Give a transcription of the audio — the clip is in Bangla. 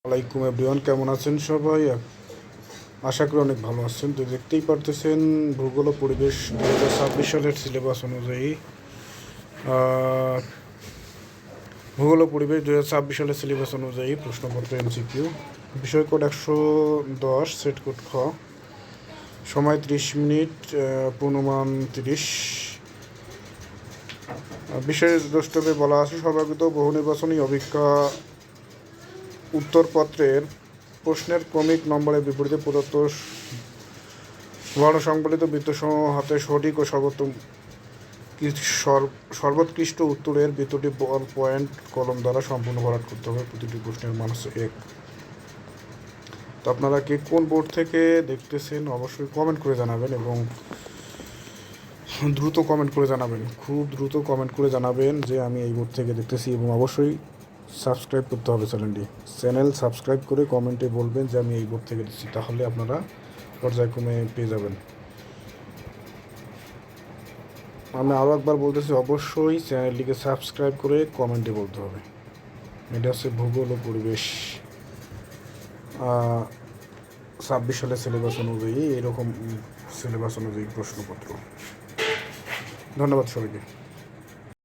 আলাইকুম এভরিওয়ান, কেমন আছেন সবাই? আশা করি অনেক ভালো আছেন। তো দেখতেই পারতেছেন ভূগোল ও পরিবেশ 2026 সালের সিলেবাস অনুযায়ী ভূগোল ও পরিবেশ 2026 সালের সিলেবাস অনুযায়ী প্রশ্নপত্র এমসিকিউ। বিষয় কোড 110, সেট কোড খ, সময় 30 মিনিট, পূর্ণমান 30। বিশেষ দ্রষ্টব্যে বলা আছে সর্বাগত বহু নির্বাচনী অভিজ্ঞতা উত্তরপত্রের প্রশ্নের ক্রমিক নম্বরের বিপরীতে প্রদত্ত বর্ণসংবলিত বৃত্তসমূহ হাতে সঠিক ও সর্বোৎকৃষ্ট উত্তরের বৃত্তটি বল পয়েন্ট কলম দ্বারা সম্পূর্ণ ভরাট করতে হবে। প্রতিটি প্রশ্নের মান হচ্ছে 1। তো আপনারা কে কোন বোর্ড থেকে দেখতেছেন অবশ্যই কমেন্ট করে জানাবেন, এবং দ্রুত কমেন্ট করে জানাবেন, খুব দ্রুত কমেন্ট করে জানাবেন যে আমি এই বোর্ড থেকে দেখতেছি, এবং অবশ্যই সাবস্ক্রাইব করতে হবে চ্যানেল সাবস্ক্রাইব করে কমেন্টে বলবেন যে আমি এই বোর্ড থেকে দিচ্ছি, তাহলে আপনারা পর্যায়ক্রমে পেয়ে যাবেন। আমি আরও একবার বলতেছি, অবশ্যই চ্যানেলটিকে সাবস্ক্রাইব করে কমেন্টে বলতে হবে। এটা হচ্ছে ভূগোল ও পরিবেশ 26 সালের সিলেবাস অনুযায়ী, এরকম সিলেবাস অনুযায়ী প্রশ্নপত্র। ধন্যবাদ সবাইকে।